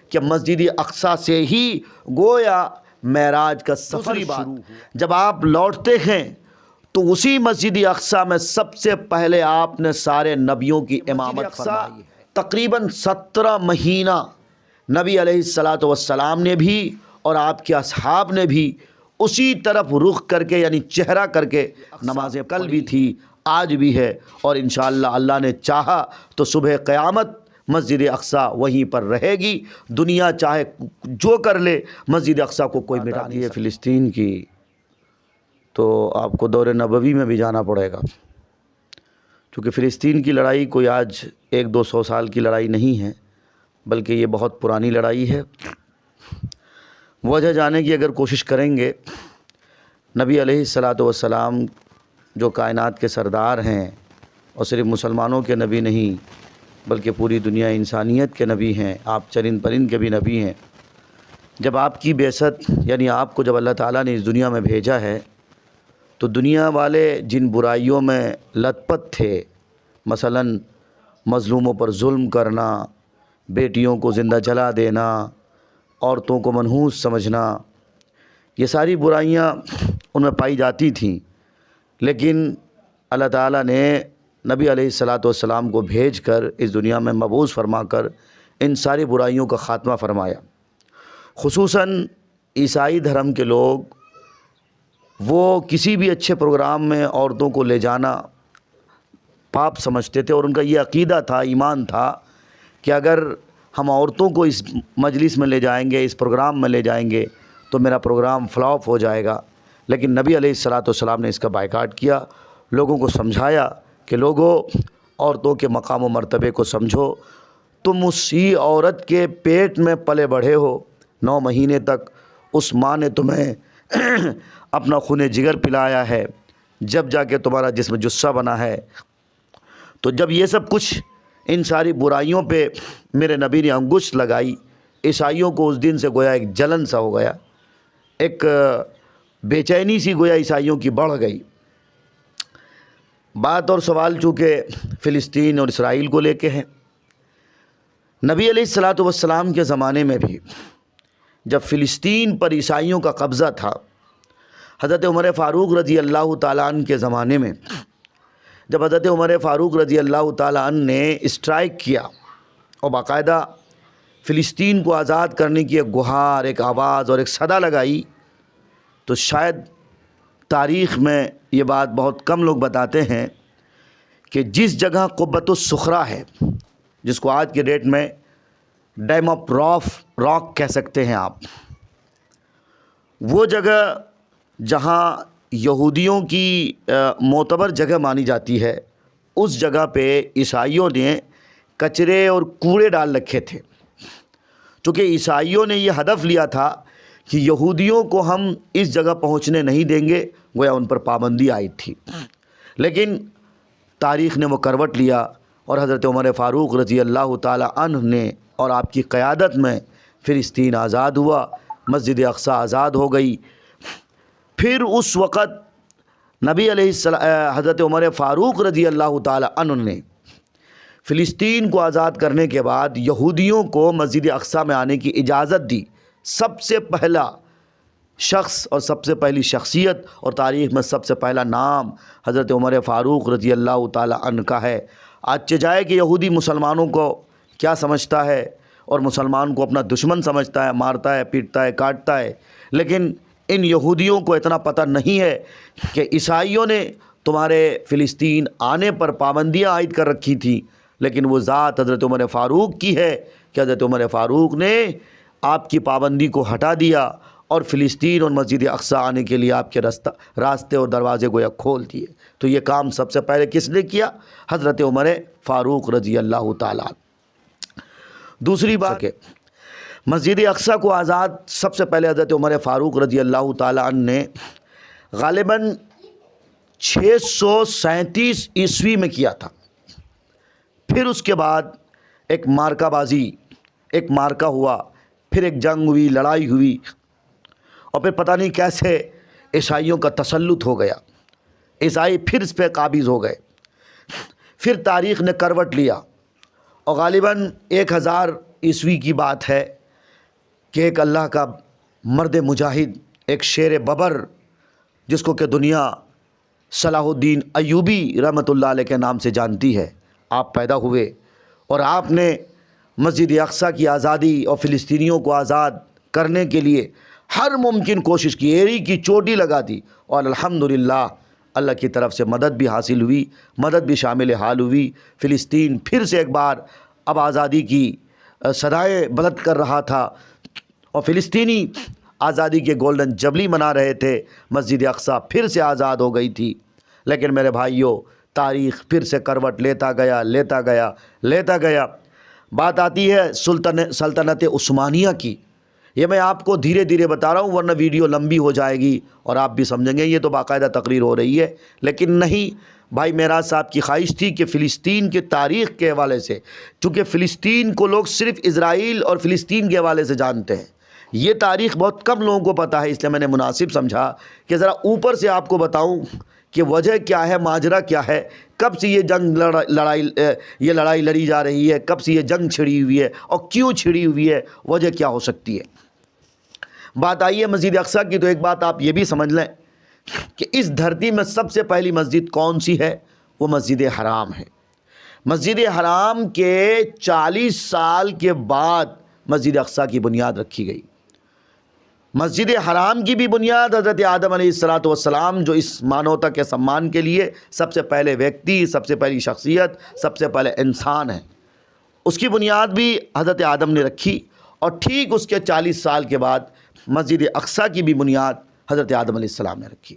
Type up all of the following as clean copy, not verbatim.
کہ مسجد اقصی سے ہی گویا معراج کا سفر شروع ہوا۔ جب آپ لوٹتے ہیں تو اسی مسجد اقصی میں سب سے پہلے آپ نے سارے نبیوں کی امامت فرمائی ہے۔ تقریباً 17 مہینہ نبی علیہ الصلاۃ والسلام نے بھی اور آپ کے اصحاب نے بھی اسی طرف رخ کر کے یعنی چہرہ کر کے نمازیں کل بھی تھی، آج بھی ہے، اور انشاءاللہ اللہ نے چاہا تو صبح قیامت مسجد اقصی وہیں پر رہے گی۔ دنیا چاہے جو کر لے، مسجد اقصی کو کوئی مٹا نہیں ہے۔ فلسطین کی تو آپ کو دور نبوی میں بھی جانا پڑے گا، چونکہ فلسطین کی لڑائی کوئی آج 100-200 سال کی لڑائی نہیں ہے، بلکہ یہ بہت پرانی لڑائی ہے۔ وجہ جانے کی اگر کوشش کریں گے، نبی علیہ الصلاۃ والسلام جو کائنات کے سردار ہیں اور صرف مسلمانوں کے نبی نہیں بلکہ پوری دنیا انسانیت کے نبی ہیں، آپ چرند پرند کے بھی نبی ہیں۔ جب آپ کی بعثت یعنی آپ کو جب اللہ تعالیٰ نے اس دنیا میں بھیجا ہے تو دنیا والے جن برائیوں میں لت پت تھے، مثلاً مظلوموں پر ظلم کرنا، بیٹیوں کو زندہ جلا دینا، عورتوں کو منحوس سمجھنا، یہ ساری برائیاں ان میں پائی جاتی تھیں، لیکن اللہ تعالیٰ نے نبی علیہ الصلاۃ والسلام کو بھیج کر اس دنیا میں مبعوث فرما کر ان ساری برائیوں کا خاتمہ فرمایا۔ خصوصاً عیسائی دھرم کے لوگ وہ کسی بھی اچھے پروگرام میں عورتوں کو لے جانا پاپ سمجھتے تھے، اور ان کا یہ عقیدہ تھا، ایمان تھا کہ اگر ہم عورتوں کو اس مجلس میں لے جائیں گے، اس پروگرام میں لے جائیں گے تو میرا پروگرام فلاپ ہو جائے گا۔ لیکن نبی علیہ الصلاۃ والسلام نے اس کا بائیکاٹ کیا، لوگوں کو سمجھایا کہ لوگوں عورتوں کے مقام و مرتبے کو سمجھو، تم اسی عورت کے پیٹ میں پلے بڑھے ہو 9 مہینے تک، اس ماں نے تمہیں اپنا خون جگر پلایا ہے، جب جا کے تمہارا جسم جثہ بنا ہے۔ تو جب یہ سب کچھ ان ساری برائیوں پہ میرے نبی نے انگشت لگائی، عیسائیوں کو اس دن سے گویا ایک جلن سا ہو گیا، ایک بے چینی سی گویا عیسائیوں کی بڑھ گئی۔ بات اور سوال چونکہ فلسطین اور اسرائیل کو لے کے ہیں، نبی علیہ الصلاۃ والسلام کے زمانے میں بھی جب فلسطین پر عیسائیوں کا قبضہ تھا، حضرت عمر فاروق رضی اللہ تعالیٰ عنہ کے زمانے میں جب حضرت عمر فاروق رضی اللہ تعالیٰ عنہ نے اسٹرائک کیا اور باقاعدہ فلسطین کو آزاد کرنے کی ایک گہار، ایک آواز اور ایک صدا لگائی، تو شاید تاریخ میں یہ بات بہت کم لوگ بتاتے ہیں کہ جس جگہ قبۃ الصخرہ ہے، جس کو آج کے ڈیٹ میں ڈیم آف راک کہہ سکتے ہیں آپ، وہ جگہ جہاں یہودیوں کی معتبر جگہ مانی جاتی ہے، اس جگہ پہ عیسائیوں نے کچرے اور کوڑے ڈال رکھے تھے، چونکہ عیسائیوں نے یہ ہدف لیا تھا کہ یہودیوں کو ہم اس جگہ پہنچنے نہیں دیں گے، گویا ان پر پابندی آئی تھی۔ لیکن تاریخ نے وہ کروٹ لیا اور حضرت عمر فاروق رضی اللہ تعالیٰ عنہ نے اور آپ کی قیادت میں فلسطین آزاد ہوا، مسجد اقصی آزاد ہو گئی۔ پھر اس وقت نبی علیہ السلام حضرت عمر فاروق رضی اللہ تعالیٰ عنہ نے فلسطین کو آزاد کرنے کے بعد یہودیوں کو مسجد اقصی میں آنے کی اجازت دی۔ سب سے پہلا شخص اور سب سے پہلی شخصیت اور تاریخ میں سب سے پہلا نام حضرت عمر فاروق رضی اللہ تعالیٰ عنہ کا ہے۔ آج جائے کہ یہودی مسلمانوں کو کیا سمجھتا ہے اور مسلمان کو اپنا دشمن سمجھتا ہے، مارتا ہے، پیٹتا ہے، کاٹتا ہے، لیکن ان یہودیوں کو اتنا پتہ نہیں ہے کہ عیسائیوں نے تمہارے فلسطین آنے پر پابندیاں عائد کر رکھی تھیں، لیکن وہ ذات حضرت عمر فاروق کی ہے کہ حضرت عمر فاروق نے آپ کی پابندی کو ہٹا دیا اور فلسطین اور مسجد اقصی آنے کے لیے آپ کے راستے اور دروازے گویا کھول دیے۔ تو یہ کام سب سے پہلے کس نے کیا؟ حضرت عمر فاروق رضی اللہ تعالیٰ۔ دوسری بات کہ مسجد اقصی کو آزاد سب سے پہلے حضرت عمر فاروق رضی اللہ تعالیٰ عنہ نے غالباً 637 عیسوی میں کیا تھا۔ پھر اس کے بعد ایک مارکہ بازی، ایک مارکہ ہوا، پھر ایک جنگ ہوئی، لڑائی ہوئی، اور پھر پتہ نہیں کیسے عیسائیوں کا تسلط ہو گیا، عیسائی پھر اس پہ قابض ہو گئے۔ پھر تاریخ نے کروٹ لیا اور غالباً 1000 عیسوی کی بات ہے، کہ ایک اللہ کا مرد مجاہد، ایک شیر ببر جس کو کہ دنیا صلاح الدین ایوبی رحمۃ اللہ علیہ کے نام سے جانتی ہے، آپ پیدا ہوئے اور آپ نے مسجد اقصیٰ کی آزادی اور فلسطینیوں کو آزاد کرنے کے لیے ہر ممکن کوشش کی، ایڑی کی چوٹی لگا دی، اور الحمدللہ اللہ کی طرف سے مدد بھی حاصل ہوئی، مدد بھی شامل حال ہوئی۔ فلسطین پھر سے ایک بار اب آزادی کی صدائیں بلند کر رہا تھا اور فلسطینی آزادی کے گولڈن جبلی منا رہے تھے۔ مسجد اقصیٰ پھر سے آزاد ہو گئی تھی، لیکن میرے بھائیوں تاریخ پھر سے کروٹ لیتا گیا۔ بات آتی ہے سلطنت عثمانیہ کی۔ یہ میں آپ کو دھیرے دھیرے بتا رہا ہوں ورنہ ویڈیو لمبی ہو جائے گی اور آپ بھی سمجھیں گے یہ تو باقاعدہ تقریر ہو رہی ہے، لیکن نہیں بھائی، معراج صاحب کی خواہش تھی کہ فلسطین کے تاریخ کے حوالے سے، چونکہ فلسطین کو لوگ صرف اسرائیل اور فلسطین کے حوالے سے جانتے ہیں، یہ تاریخ بہت کم لوگوں کو پتہ ہے، اس لیے میں نے مناسب سمجھا کہ ذرا اوپر سے آپ کو بتاؤں کہ وجہ کیا ہے، ماجرا کیا ہے، کب سے یہ جنگ لڑائی لڑی جا رہی ہے، کب سے یہ جنگ چھڑی ہوئی ہے اور کیوں چھڑی ہوئی ہے، وجہ کیا ہو سکتی ہے۔ بات آئی ہے مسجد اقصیٰ کی، تو ایک بات آپ یہ بھی سمجھ لیں کہ اس دھرتی میں سب سے پہلی مسجد کون سی ہے؟ وہ مسجد حرام ہے۔ مسجد حرام کے 40 سال کے بعد مسجد اقصیٰ کی بنیاد رکھی گئی۔ مسجد حرام کی بھی بنیاد حضرت آدم علیہ السلام جو اس مانوتا کے سمان کے لیے سب سے پہلے ویکتی، سب سے پہلی شخصیت، سب سے پہلے انسان ہے، اس کی بنیاد بھی حضرت آدم نے رکھی، اور ٹھیک اس کے 40 سال کے بعد مسجد اقصیٰ کی بھی بنیاد حضرت آدم علیہ السلام نے رکھی۔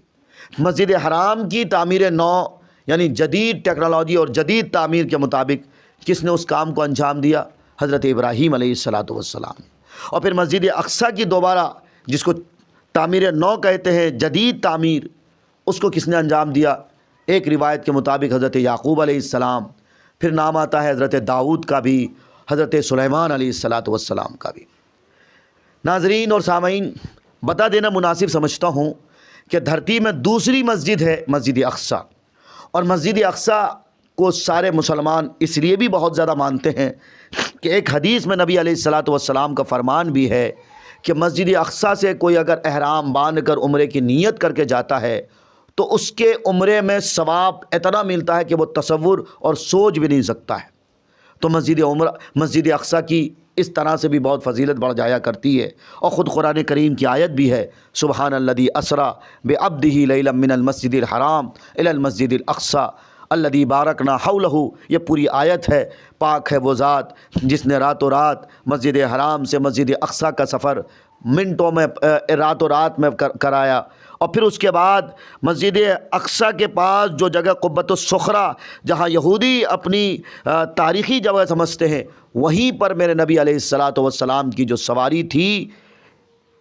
مسجد حرام کی تعمیر نو یعنی جدید ٹیکنالوجی اور جدید تعمیر کے مطابق کس نے اس کام کو انجام دیا؟ حضرت ابراہیم علیہ السلام۔ اور پھر مسجد اقصیٰ کی دوبارہ جس کو تعمیر نو کہتے ہیں، جدید تعمیر، اس کو کس نے انجام دیا؟ ایک روایت کے مطابق حضرت یعقوب علیہ السلام، پھر نام آتا ہے حضرت داؤد کا بھی، حضرت سلیمان علیہ السلام کا بھی۔ ناظرین اور سامعین، بتا دینا مناسب سمجھتا ہوں کہ دھرتی میں دوسری مسجد ہے مسجد اقصیٰ، اور مسجد اقصیٰ کو سارے مسلمان اس لیے بھی بہت زیادہ مانتے ہیں کہ ایک حدیث میں نبی علیہ السلام کا فرمان بھی ہے کہ مسجد اقصیٰ سے کوئی اگر احرام باندھ کر عمرے کی نیت کر کے جاتا ہے تو اس کے عمرے میں ثواب اتنا ملتا ہے کہ وہ تصور اور سوچ بھی نہیں سکتا ہے۔ تو مسجد اقصیٰ کی اس طرح سے بھی بہت فضیلت بڑھ جایا کرتی ہے، اور خود قرآن کریم کی آیت بھی ہے، سبحان الذی اسریٰ بعبدہ لیلا من المسجد الحرام الی المسجد الاقصیٰ الذی بارکنا حولہ۔ یہ پوری آیت ہے، پاک ہے وہ ذات جس نے راتوں رات مسجد حرام سے مسجد اقصیٰ کا سفر منٹوں میں، راتوں رات میں کرایا، اور پھر اس کے بعد مسجد اقصیٰ کے پاس جو جگہ قبۃ الصخرہ جہاں یہودی اپنی تاریخی جگہ سمجھتے ہیں، وہیں پر میرے نبی علیہ السلام کی جو سواری تھی،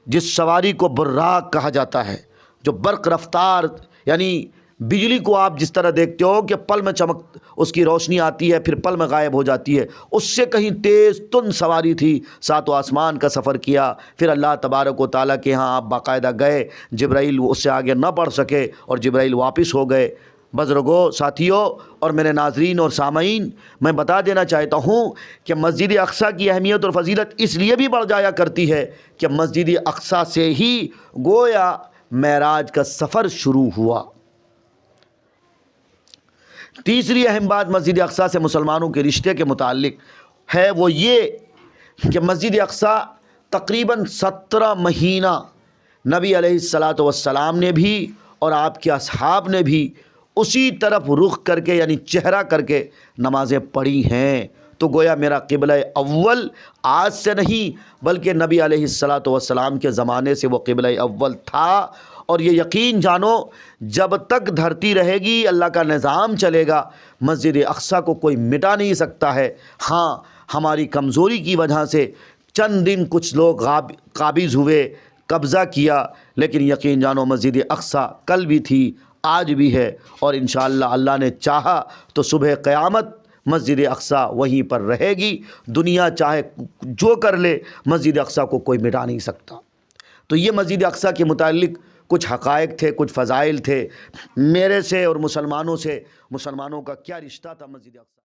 جس سواری کو براق کہا جاتا ہے، جو برق رفتار یعنی بجلی کو آپ جس طرح دیکھتے ہو کہ پل میں چمک اس کی روشنی آتی ہے پھر پل میں غائب ہو جاتی ہے، اس سے کہیں تیز تند سواری تھی، ساتوں آسمان کا سفر کیا، پھر اللہ تبارک و تعالیٰ کے ہاں آپ باقاعدہ گئے، جبرائیل اس سے آگے نہ بڑھ سکے اور جبرائیل واپس ہو گئے۔ بزرگوں، ساتھیوں اور میرے ناظرین اور سامعین، میں بتا دینا چاہتا ہوں کہ مسجد اقصیٰ کی اہمیت اور فضیلت اس لیے بھی بڑھ جایا کرتی ہے کہ مسجد اقصیٰ سے ہی گویا معراج کا سفر شروع ہوا۔ تیسری اہم بات مسجد اقصیٰ سے مسلمانوں کے رشتے کے متعلق ہے، وہ یہ کہ مسجد اقصیٰ تقریباً 17 مہینہ نبی علیہ السلام نے بھی اور آپ کے اصحاب نے بھی اسی طرف رخ کر کے یعنی چہرہ کر کے نمازیں پڑھی ہیں۔ تو گویا میرا قبلہ اول آج سے نہیں بلکہ نبی علیہ السلام کے زمانے سے وہ قبلہ اول تھا، اور یہ یقین جانو جب تک دھرتی رہے گی اللہ کا نظام چلے گا، مسجد اقصیٰ کو کوئی مٹا نہیں سکتا ہے۔ ہاں، ہماری کمزوری کی وجہ سے چند دن کچھ لوگ قابض ہوئے، قبضہ کیا، لیکن یقین جانو مسجد اقصیٰ کل بھی تھی، آج بھی ہے، اور انشاءاللہ اللہ نے چاہا تو صبح قیامت مسجد اقصیٰ وہیں پر رہے گی۔ دنیا چاہے جو کر لے، مسجد اقصیٰ کو کوئی مٹا نہیں سکتا۔ تو یہ مسجد اقصیٰ کے متعلق کچھ حقائق تھے، کچھ فضائل تھے۔ میرے سے اور مسلمانوں سے، مسلمانوں کا کیا رشتہ تھا مسجد اقصیٰ۔